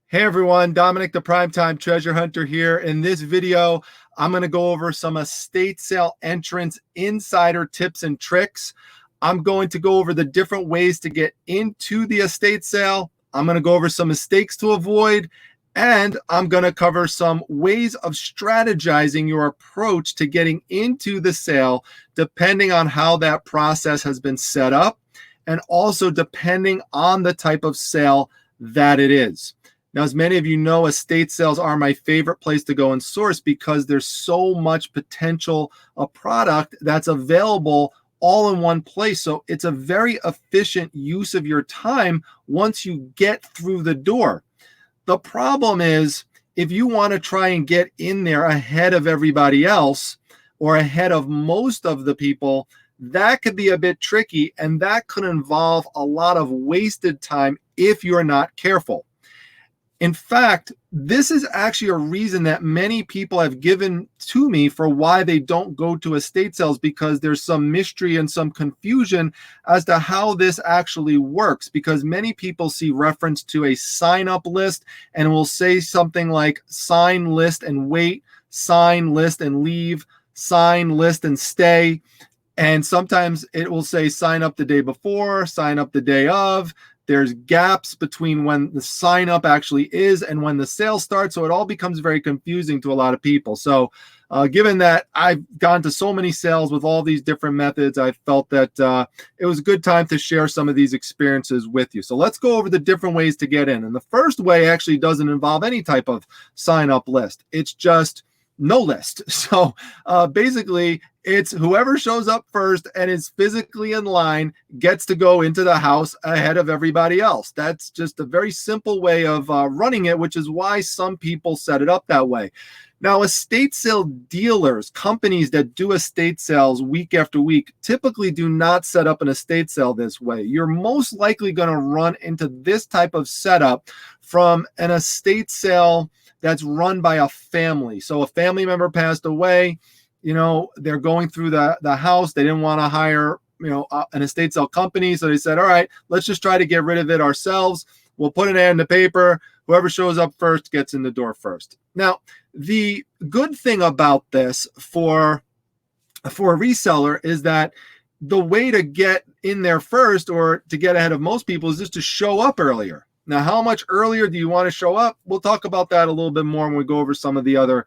Hey everyone, Dominic the Primetime Treasure Hunter here. In this video, I'm going to go over some estate sale entrance insider tips and tricks. I'm going to go over the different ways to get into the estate sale. I'm going to go over some mistakes to avoid, and I'm going to cover some ways of strategizing your approach to getting into the sale, depending on how that process has been set up, and also depending on the type of sale that it is. Now, as many of you know, estate sales are my favorite place to go and source because there's so much potential of product that's available all in one place. So it's a very efficient use of your time once you get through the door. The problem is if you want to try and get in there ahead of everybody else or ahead of most of the people, that could be a bit tricky, and that could involve a lot of wasted time if you're not careful. In fact, this is actually a reason that many people have given to me for why they don't go to estate sales, because there's some mystery and some confusion as to how this actually works, because many people see reference to a sign-up list and will say something like sign, list, and wait, sign, list, and leave, sign, list, and stay. And sometimes it will say sign up the day before, sign up the day of. There's gaps between when the sign up actually is and when the sale starts. So it all becomes very confusing to a lot of people. So given that I've gone to so many sales with all these different methods, I felt that it was a good time to share some of these experiences with you. So let's go over the different ways to get in. And the first way actually doesn't involve any type of sign up list. It's just no list. So basically, it's whoever shows up first and is physically in line gets to go into the house ahead of everybody else. That's just a very simple way of running it, which is why some people set it up that way. Now, estate sale dealers, companies that do estate sales week after week, typically do not set up an estate sale this way. You're most likely going to run into this type of setup from an estate sale that's run by a family. So a family member passed away, they're going through the house. They didn't want to hire, an estate sale company. So they said, all right, let's just try to get rid of it ourselves. We'll put an ad in the paper. Whoever shows up first gets in the door first. Now, the good thing about this for a reseller is that the way to get in there first, or to get ahead of most people, is just to show up earlier. Now, how much earlier do you want to show up? We'll talk about that a little bit more when we go over some of the other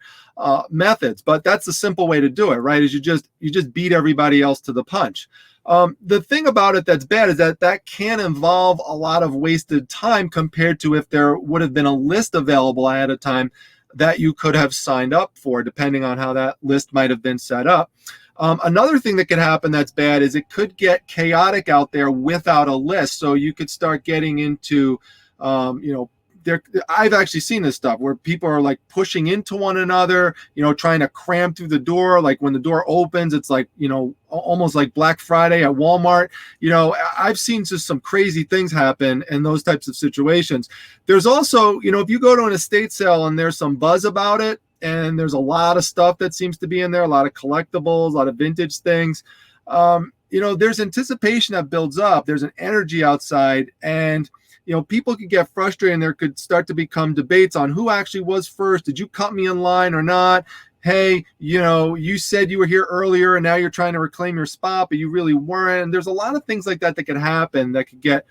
methods. But that's the simple way to do it, right? Is you just beat everybody else to the punch. The thing about it that's bad is that can involve a lot of wasted time compared to if there would have been a list available ahead of time that you could have signed up for, depending on how that list might have been set up. Another thing that could happen that's bad is it could get chaotic out there without a list. So you could start getting into I've actually seen this stuff where people are like pushing into one another, trying to cram through the door. Like when the door opens, it's like, almost like Black Friday at Walmart. I've seen just some crazy things happen in those types of situations. There's also, if you go to an estate sale and there's some buzz about it, and there's a lot of stuff that seems to be in there, a lot of collectibles, a lot of vintage things, there's anticipation that builds up. There's an energy outside, and people could get frustrated, and there could start to become debates on who actually was first. Did you cut me in line or not? Hey, you said you were here earlier and now you're trying to reclaim your spot, but you really weren't. And there's a lot of things like that could happen that could get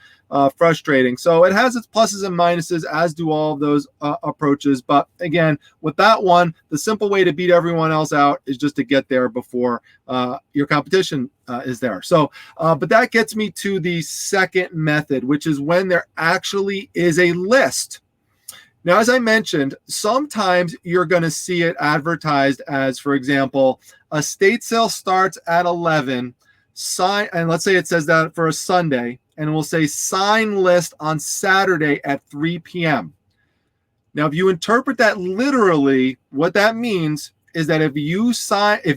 frustrating. So it has its pluses and minuses, as do all of those approaches. But again, with that one, the simple way to beat everyone else out is just to get there before your competition is there. So, but that gets me to the second method, which is when there actually is a list. Now, as I mentioned, sometimes you're going to see it advertised as, for example, estate sale starts at 11, and let's say it says that for a Sunday, and we'll say sign list on Saturday at 3 p.m. Now, if you interpret that literally, what that means is that if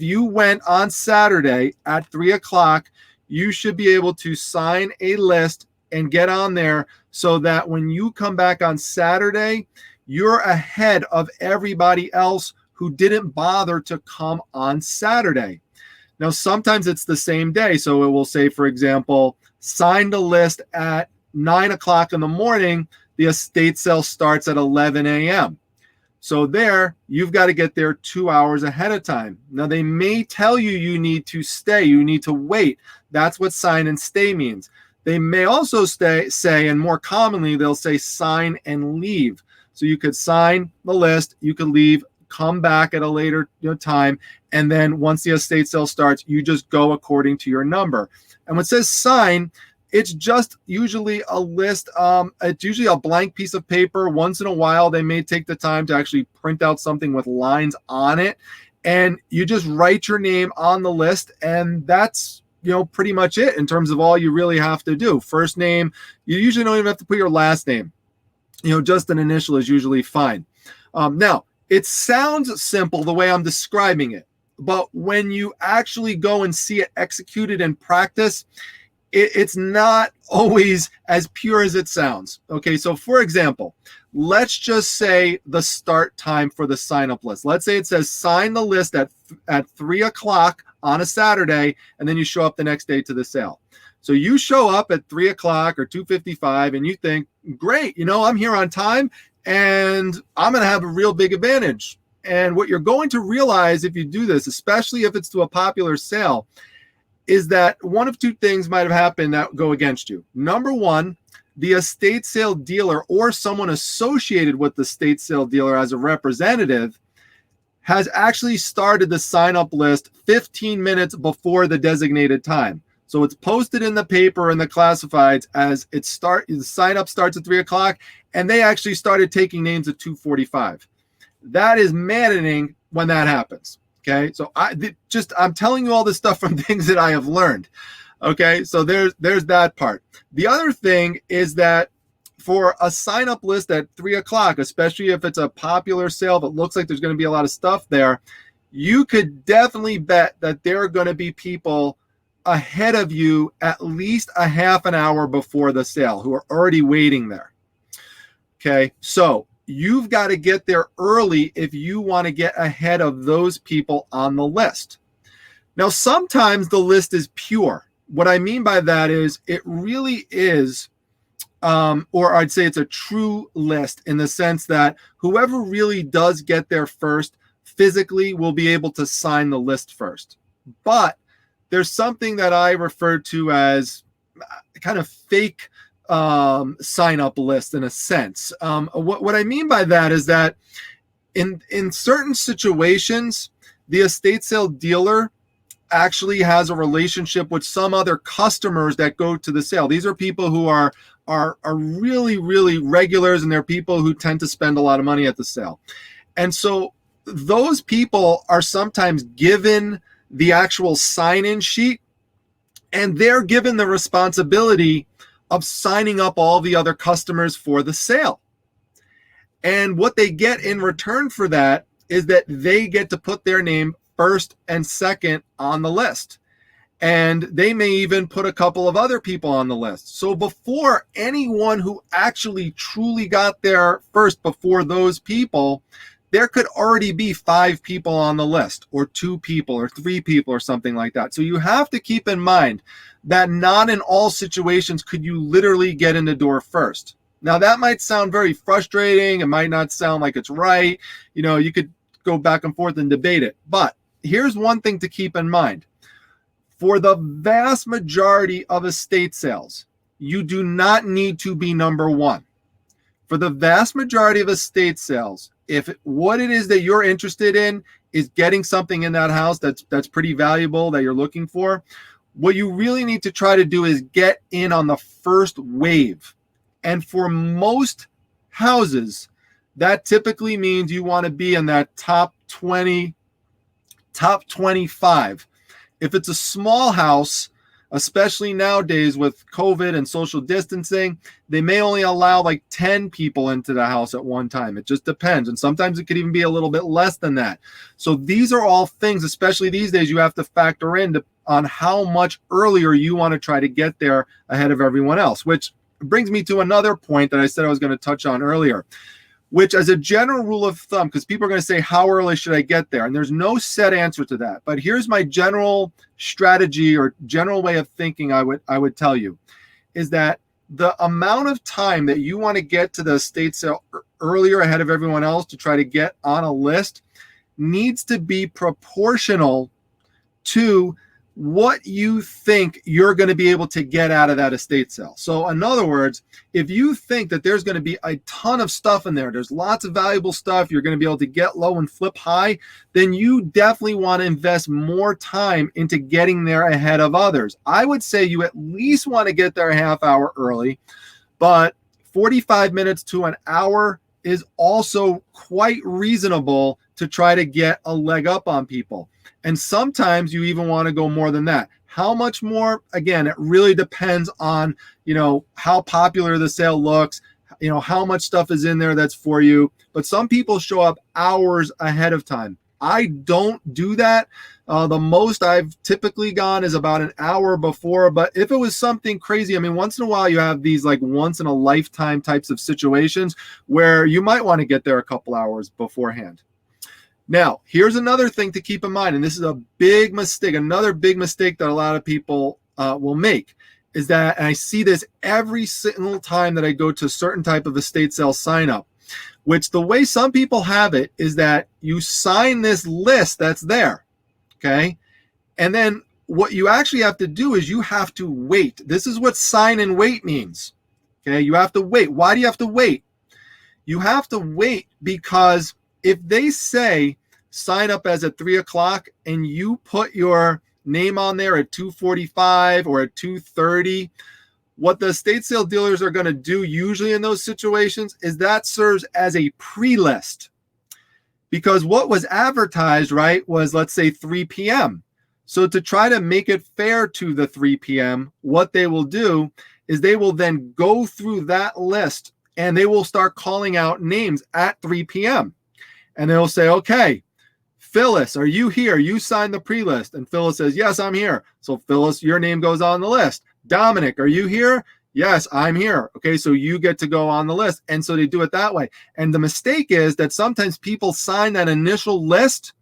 you went on Saturday at 3 o'clock, you should be able to sign a list and get on there so that when you come back on Saturday, you're ahead of everybody else who didn't bother to come on Saturday. Now, sometimes it's the same day. So it will say, for example, signed a list at 9 o'clock in the morning. the estate sale starts at 11 a.m. So there, you've got to get there 2 hours ahead of time. Now, they may tell you you need to stay, you need to wait. That's what sign and stay means. They may also say, and more commonly, they'll say sign and leave. So you could sign the list, you could leave, come back at a later time, and then once the estate sale starts, you just go according to your number. And when it says sign, it's just usually a list. It's usually a blank piece of paper. Once in a while, they may take the time to actually print out something with lines on it, and you just write your name on the list, and that's pretty much it in terms of all you really have to do. First name, you usually don't even have to put your last name. Just an initial is usually fine. Now, it sounds simple the way I'm describing it, but when you actually go and see it executed in practice, it's not always as pure as it sounds. Okay, so for example, let's just say the start time for the sign-up list. Let's say it says sign the list at 3 o'clock on a Saturday, and then you show up the next day to the sale. So you show up at 3 o'clock or 2:55, and you think, great, I'm here on time, and I'm going to have a real big advantage. And what you're going to realize if you do this, especially if it's to a popular sale, is that one of two things might have happened that go against you. Number one, the estate sale dealer or someone associated with the estate sale dealer as a representative has actually started the sign-up list 15 minutes before the designated time. So it's posted in the paper and the classifieds as the sign-up starts at 3 o'clock, and they actually started taking names at 2:45. That is maddening when that happens. Okay, so I'm telling you all this stuff from things that I have learned. Okay, so there's that part. The other thing is that for a sign-up list at 3 o'clock, especially if it's a popular sale that looks like there's going to be a lot of stuff there, you could definitely bet that there are going to be people ahead of you at least a half an hour before the sale who are already waiting there. Okay, so you've got to get there early if you want to get ahead of those people on the list. Now, sometimes the list is pure. What I mean by that is it really is, or I'd say it's a true list in the sense that whoever really does get there first physically will be able to sign the list first. But there's something that I refer to as kind of fake sign-up list in a sense. What I mean by that is that in certain situations, the estate sale dealer actually has a relationship with some other customers that go to the sale. These are people who are really, really regulars, and they're people who tend to spend a lot of money at the sale. And so those people are sometimes given the actual sign-in sheet, and they're given the responsibility of signing up all the other customers for the sale. And what they get in return for that is that they get to put their name first and second on the list. And they may even put a couple of other people on the list. So before anyone who actually truly got there first before those people, there could already be 5 people on the list, or 2 people, or 3 people, or something like that. So you have to keep in mind that not in all situations could you literally get in the door first. Now, that might sound very frustrating. It might not sound like it's right. You could go back and forth and debate it. But here's one thing to keep in mind. For the vast majority of estate sales, you do not need to be number one. For the vast majority of estate sales, if what it is that you're interested in is getting something in that house that's pretty valuable that you're looking for, what you really need to try to do is get in on the first wave. And for most houses, that typically means you want to be in that top 20, top 25. If it's a small house, especially nowadays with COVID and social distancing, they may only allow like 10 people into the house at one time. It just depends. And sometimes it could even be a little bit less than that. So these are all things, especially these days, you have to factor in on how much earlier you want to try to get there ahead of everyone else, which brings me to another point that I said I was going to touch on earlier, which as a general rule of thumb, because people are going to say, how early should I get there? And there's no set answer to that. But here's my general strategy or general way of thinking I would tell you, is that the amount of time that you want to get to the estate sale earlier ahead of everyone else to try to get on a list needs to be proportional to what you think you're going to be able to get out of that estate sale. So in other words, if you think that there's going to be a ton of stuff in there, there's lots of valuable stuff, you're going to be able to get low and flip high, then you definitely want to invest more time into getting there ahead of others. I would say you at least want to get there a half hour early, but 45 minutes to an hour is also quite reasonable to try to get a leg up on people. And sometimes you even want to go more than that. How much more? Again, it really depends on, how popular the sale looks, how much stuff is in there that's for you. But some people show up hours ahead of time. I don't do that. The most I've typically gone is about an hour before. But if it was something crazy, once in a while you have these like once in a lifetime types of situations where you might want to get there a couple hours beforehand. Now, here's another thing to keep in mind, and this is a big mistake. Another big mistake that a lot of people will make is that, and I see this every single time that I go to a certain type of estate sale sign up, which the way some people have it is that you sign this list that's there, okay? And then what you actually have to do is you have to wait. This is what sign and wait means, okay? You have to wait. Why do you have to wait? You have to wait because if they say sign up as at 3 o'clock and you put your name on there at 2:45 or at 2:30, what the estate sale dealers are going to do usually in those situations is that serves as a pre-list. Because what was advertised, right, was let's say 3 p.m. So to try to make it fair to the 3 p.m., what they will do is they will then go through that list and they will start calling out names at 3 p.m. And they'll say, okay, Phyllis, are you here? You signed the pre-list. And Phyllis says, yes, I'm here. So Phyllis, your name goes on the list. Dominic, are you here? Yes, I'm here. Okay, so you get to go on the list. And so they do it that way. And the mistake is that sometimes people sign that initial list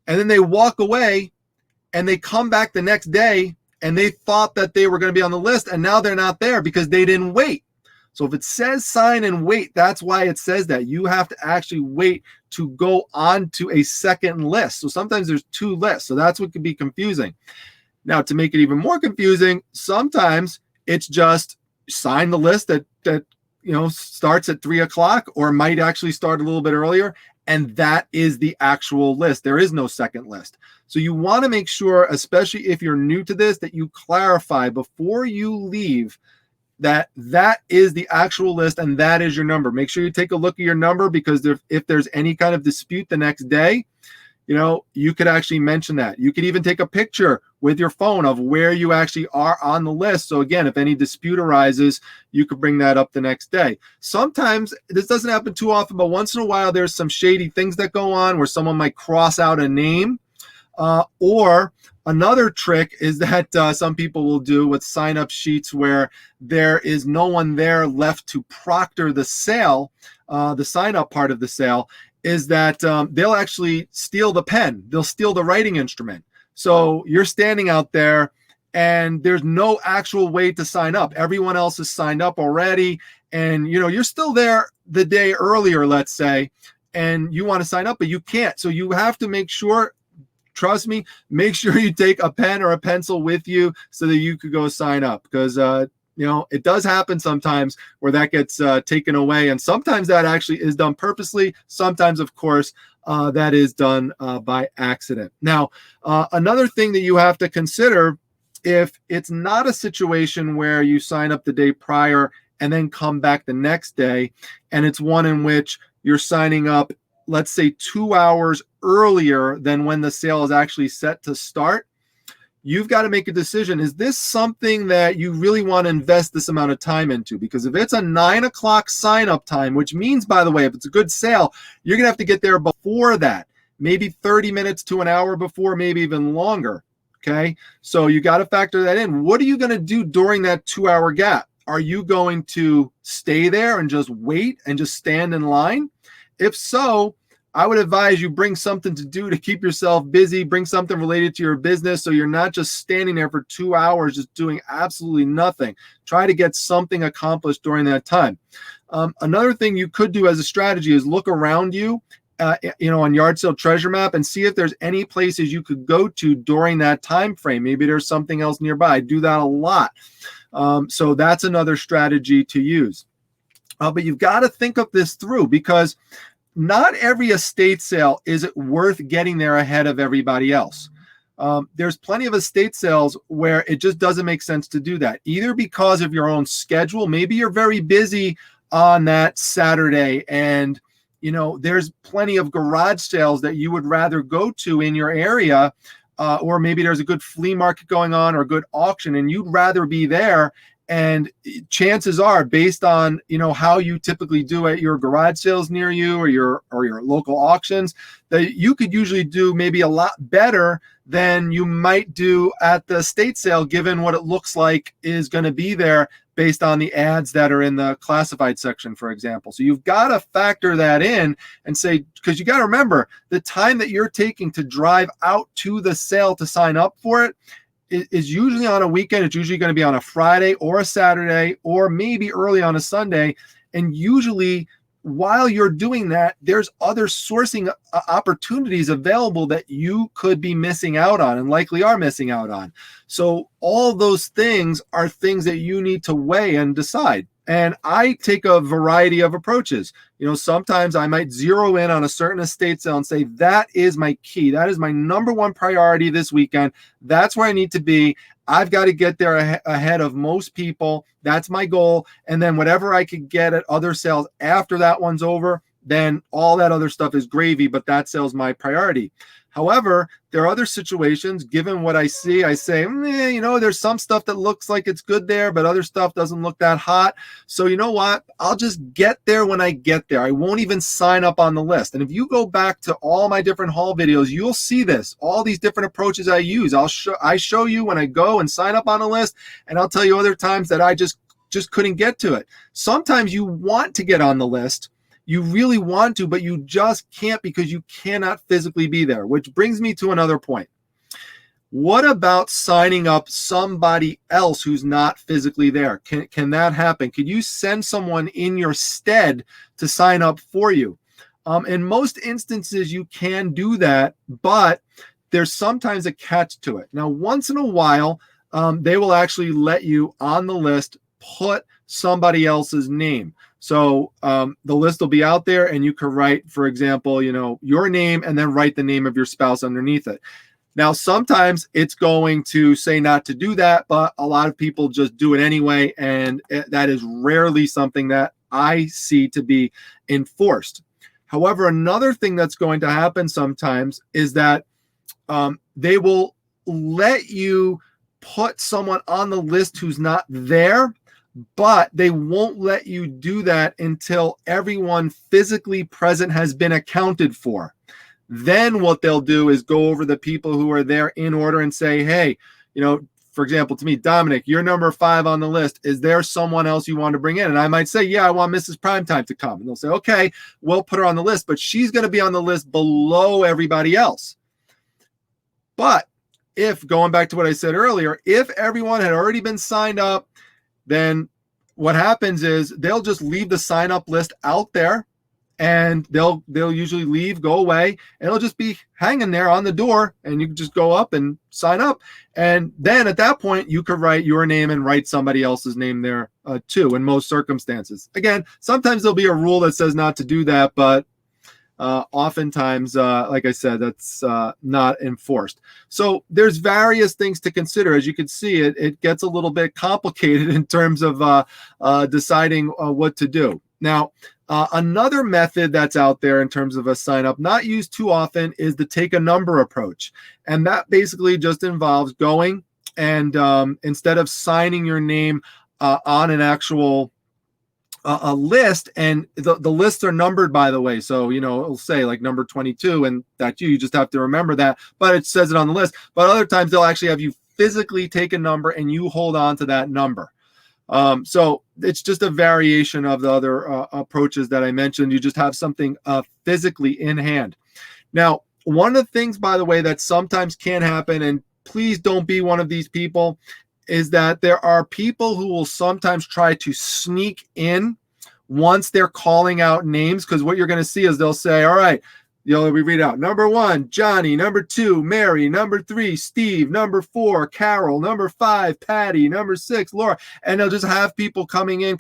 and then they walk away and they come back the next day and they thought that they were going to be on the list and now they're not there because they didn't wait. So if it says sign and wait, that's why it says that. You have to actually wait to go on to a second list. So sometimes there's 2 lists. So that's what could be confusing. Now, to make it even more confusing, sometimes it's just sign the list that starts at 3 o'clock or might actually start a little bit earlier. And that is the actual list. There is no second list. So you want to make sure, especially if you're new to this, that you clarify before you leave that is the actual list and that is your number. Make sure you take a look at your number because if there's any kind of dispute the next day, you could actually mention that. You could even take a picture with your phone of where you actually are on the list. So again, if any dispute arises, you could bring that up the next day. Sometimes this doesn't happen too often, but once in a while, there's some shady things that go on where someone might cross out a name or another trick is that some people will do with sign-up sheets where there is no one there left to proctor the sale, the sign-up part of the sale, is that they'll actually steal the pen. They'll steal the writing instrument. So you're standing out there and there's no actual way to sign up. Everyone else is signed up already. And, you're still there the day earlier, let's say, and you want to sign up, but you can't. So you have to make sure, trust me, make sure you take a pen or a pencil with you so that you could go sign up because, it does happen sometimes where that gets taken away. And sometimes that actually is done purposely. Sometimes, of course, that is done by accident. Now, another thing that you have to consider, if it's not a situation where you sign up the day prior and then come back the next day, and it's one in which you're signing up, let's say 2 hours earlier than when the sale is actually set to start, you've got to make a decision. Is this something that you really want to invest this amount of time into? Because if it's a 9 o'clock sign up time, which means, by the way, if it's a good sale, you're going to have to get there before that, maybe 30 minutes to an hour before, maybe even longer. Okay. So you got to factor that in. What are you going to do during that 2 hour gap? Are you going to stay there and just wait and just stand in line? If so, I would advise you bring something to do to keep yourself busy, bring something related to your business so you're not just standing there for 2 hours just doing absolutely nothing. Try to get something accomplished during that time. Another thing you could do as a strategy is look around you, on Yard Sale Treasure Map, and see if there's any places you could go to during that time frame. Maybe there's something else nearby. I do that a lot. So that's another strategy to use. But you've got to think of this through, because not every estate sale is it worth getting there ahead of everybody else. There's plenty of estate sales where it just doesn't make sense to do that, either because of your own schedule. Maybe you're very busy on that Saturday, and there's plenty of garage sales that you would rather go to in your area, or maybe there's a good flea market going on or a good auction and you'd rather be there. And chances are, based on how you typically do at your garage sales near you or your local auctions, that you could usually do maybe a lot better than you might do at the estate sale, given what it looks like is going to be there based on the ads that are in the classified section, for example. So you've got to factor that in and say, because you got to remember, the time that you're taking to drive out to the sale to sign up for it is usually on a weekend. It's usually going to be on a Friday or a Saturday, or maybe early on a Sunday. And usually while you're doing that, there's other sourcing opportunities available that you could be missing out on, and likely are missing out on. So all those things are things that you need to weigh and decide. And I take a variety of approaches. Sometimes I might zero in on a certain estate sale and say, that is my key. That is my number one priority this weekend. That's where I need to be. I've got to get there ahead of most people. That's my goal. And then whatever I could get at other sales after that one's over, then all that other stuff is gravy, but that sale's my priority. However, there are other situations, given what I see, I say, there's some stuff that looks like it's good there, but other stuff doesn't look that hot. So you know what? I'll just get there when I get there. I won't even sign up on the list. And if you go back to all my different haul videos, you'll see this, all these different approaches I use. I show you when I go and sign up on a list, and I'll tell you other times that I just couldn't get to it. Sometimes you want to get on the list. You really want to, but you just can't because you cannot physically be there, which brings me to another point. What about signing up somebody else who's not physically there? Can that happen? Could you send someone in your stead to sign up for you? In most instances, you can do that, but there's sometimes a catch to it. Now, once in a while, they will actually let you on the list put somebody else's name. So the list will be out there, and you can write, for example, your name, and then write the name of your spouse underneath it. Now, sometimes it's going to say not to do that, but a lot of people just do it anyway, and that is rarely something that I see to be enforced. However, another thing that's going to happen sometimes is that they will let you put someone on the list who's not there, but they won't let you do that until everyone physically present has been accounted for. Then what they'll do is go over the people who are there in order and say, hey, for example, to me, Dominic, you're number 5 on the list. Is there someone else you want to bring in? And I might say, yeah, I want Mrs. Primetime to come. And they'll say, okay, we'll put her on the list, but she's going to be on the list below everybody else. But if, going back to what I said earlier, if everyone had already been signed up, then what happens is they'll just leave the sign up list out there, and they'll usually leave, go away, and it'll just be hanging there on the door, and you can just go up and sign up. And then at that point, you could write your name and write somebody else's name there too, in most circumstances. Again, sometimes there'll be a rule that says not to do that, but oftentimes, like I said, that's not enforced. So there's various things to consider. As you can see, it gets a little bit complicated in terms of deciding what to do. Now, another method that's out there in terms of a sign up, not used too often, is the take a number approach. And that basically just involves going and instead of signing your name on an actual a list, and the lists are numbered, by the way. So, it'll say like number 22, and that's you just have to remember that, but it says it on the list. But other times they'll actually have you physically take a number and you hold on to that number. So it's just a variation of the other approaches that I mentioned. You just have something physically in hand. Now, one of the things, by the way, that sometimes can happen, and please don't be one of these people, is that there are people who will sometimes try to sneak in once they're calling out names, because what you're going to see is they'll say, all right, we read out number 1, Johnny, number 2, Mary, number 3, Steve, number 4, Carol, number 5, Patty, number 6, Laura, and they'll just have people coming in,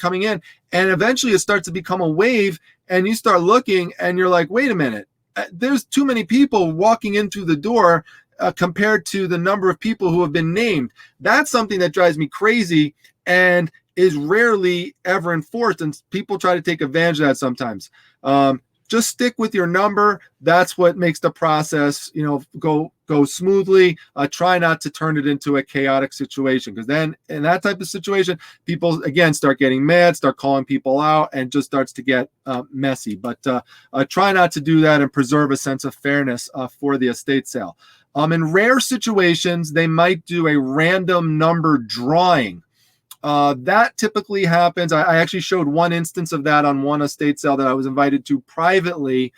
and eventually it starts to become a wave, and you start looking and you're like, wait a minute, there's too many people walking in through the door compared to the number of people who have been named. That's something that drives me crazy and is rarely ever enforced, and people try to take advantage of that sometimes. Just stick with your number. That's what makes the process, go smoothly. Try not to turn it into a chaotic situation, because then in that type of situation, people again start getting mad, start calling people out, and just starts to get messy. But try not to do that and preserve a sense of fairness for the estate sale. In rare situations, they might do a random number drawing. That typically happens. I actually showed one instance of that on one estate sale that I was invited to privately.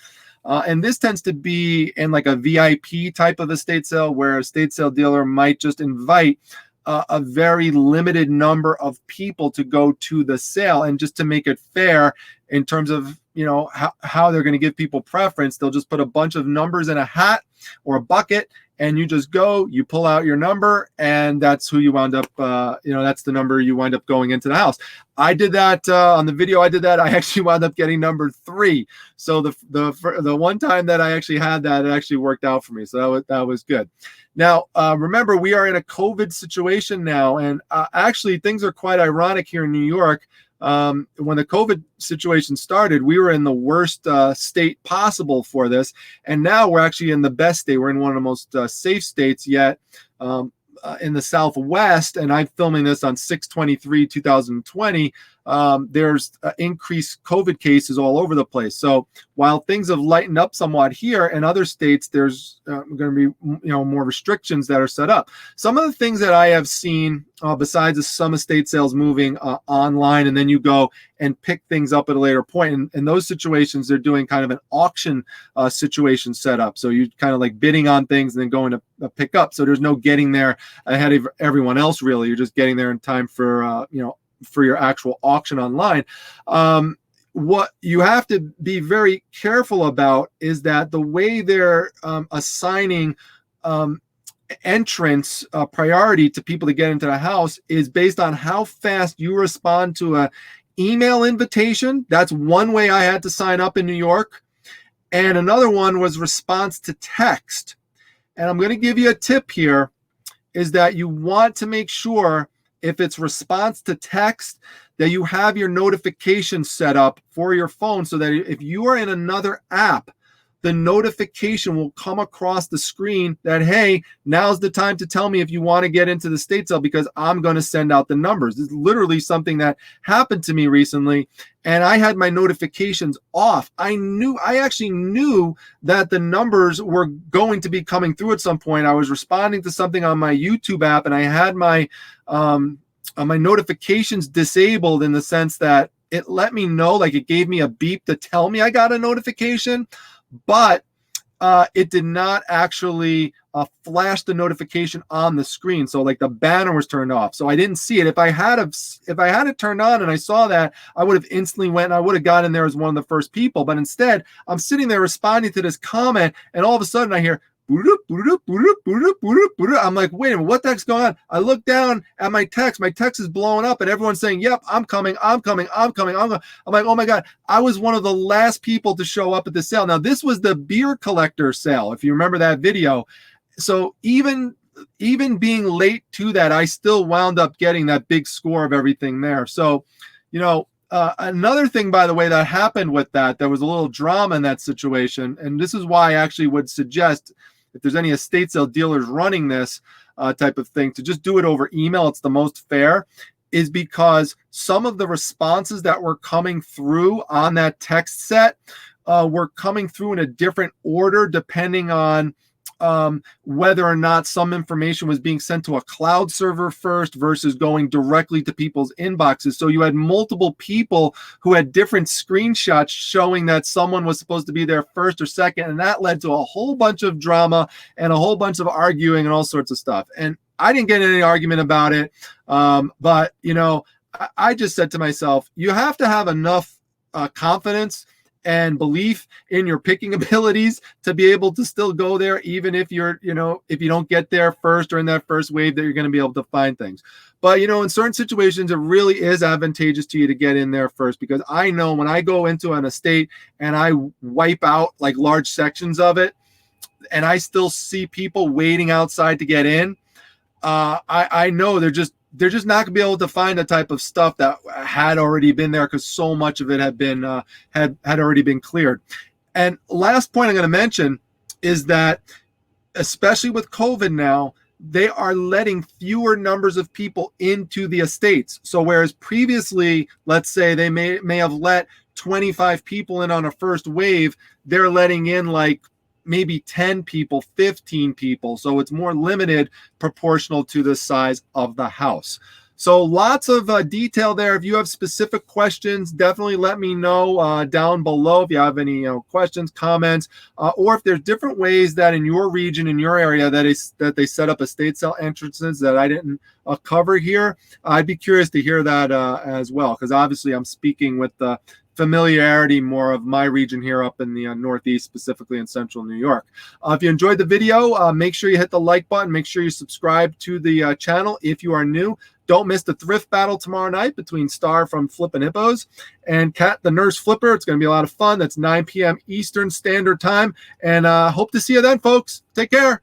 And this tends to be in like a VIP type of estate sale, where a estate sale dealer might just invite a very limited number of people to go to the sale. And just to make it fair in terms of, how they're going to give people preference, they'll just put a bunch of numbers in a hat or a bucket, and you just go, you pull out your number, and that's who you wound up, that's the number you wind up going into the house. I did that on the video. I did that. I actually wound up getting number 3. So the one time that I actually had that, it actually worked out for me. So that was good. Now, remember, we are in a COVID situation now, and actually things are quite ironic here in New York. When the COVID situation started, we were in the worst state possible for this. And now we're actually in the best state. We're in one of the most safe states yet in the Southwest. And I'm filming this on 6/23/2020. There's increased COVID cases all over the place. So while things have lightened up somewhat here, in other states, there's going to be more restrictions that are set up. Some of the things that I have seen, besides some estate sales moving online, and then you go and pick things up at a later point. In those situations, they're doing kind of an auction situation set up. So you kind of like bidding on things and then going to pick up. So there's no getting there ahead of everyone else, really. You're just getting there in time for for your actual auction online. What you have to be very careful about is that the way they're assigning entrance priority to people to get into the house is based on how fast you respond to a email invitation. That's one way I had to sign up in New York. And another one was response to text. And I'm going to give you a tip here, is that you want to make sure, if it's response to text, that you have your notifications set up for your phone, so that if you are in another app, the notification will come across the screen that, hey, now's the time to tell me if you want to get into the estate sale, because I'm going to send out the numbers. This is literally something that happened to me recently, and I had my notifications off. I actually knew that the numbers were going to be coming through at some point. I was responding to something on my YouTube app, and I had my notifications disabled, in the sense that it let me know, like it gave me a beep to tell me I got a notification, but it did not actually flash the notification on the screen. So like the banner was turned off, so I didn't see it. If I had it turned on and I saw that, I would have instantly went and I would have got in there as one of the first people. But instead, I'm sitting there responding to this comment, and all of a sudden I hear, I'm like, wait a minute, what the heck's going on? I look down at my text. My text is blowing up, and everyone's saying, yep, I'm coming. I'm like, oh my God, I was one of the last people to show up at the sale. Now, this was the beer collector sale, if you remember that video. So even being late to that, I still wound up getting that big score of everything there. So, another thing, by the way, that happened with that, there was a little drama in that situation. And this is why I actually would suggest, if there's any estate sale dealers running this type of thing, to just do it over email. It's the most fair, is because some of the responses that were coming through on that text set were coming through in a different order, depending on whether or not some information was being sent to a cloud server first versus going directly to people's inboxes. So you had multiple people who had different screenshots showing that someone was supposed to be there first or second, and that led to a whole bunch of drama and a whole bunch of arguing and all sorts of stuff. And I didn't get in any argument about it, but you know, I just said to myself, you have to have enough confidence and belief in your picking abilities to be able to still go there, even if you're, you know, if you don't get there first or in that first wave, that you're going to be able to find things. But, you know, in certain situations, it really is advantageous to you to get in there first, because I know when I go into an estate and I wipe out like large sections of it, and I still see people waiting outside to get in, I know they're just not gonna be able to find the type of stuff that had already been there, because so much of it had been had already been cleared. And last point I'm going to mention is that, especially with COVID now, they are letting fewer numbers of people into the estates. So whereas previously, let's say they may have let 25 people in on a first wave, they're letting in like maybe 10 people, 15 people. So it's more limited proportional to the size of the house. So lots of detail there. If you have specific questions, definitely let me know down below if you have any questions, comments, or if there's different ways that in your region, in your area, that they set up estate sale entrances that I didn't cover here. I'd be curious to hear that as well, because obviously I'm speaking with the familiarity more of my region here up in the Northeast, specifically in central New York. If you enjoyed the video, make sure you hit the like button. Make sure you subscribe to the channel if you are new. Don't miss the thrift battle tomorrow night between Star from Flippin' Hippos and Kat the Nurse Flipper. It's going to be a lot of fun. That's 9 p.m. Eastern Standard Time. And hope to see you then, folks. Take care.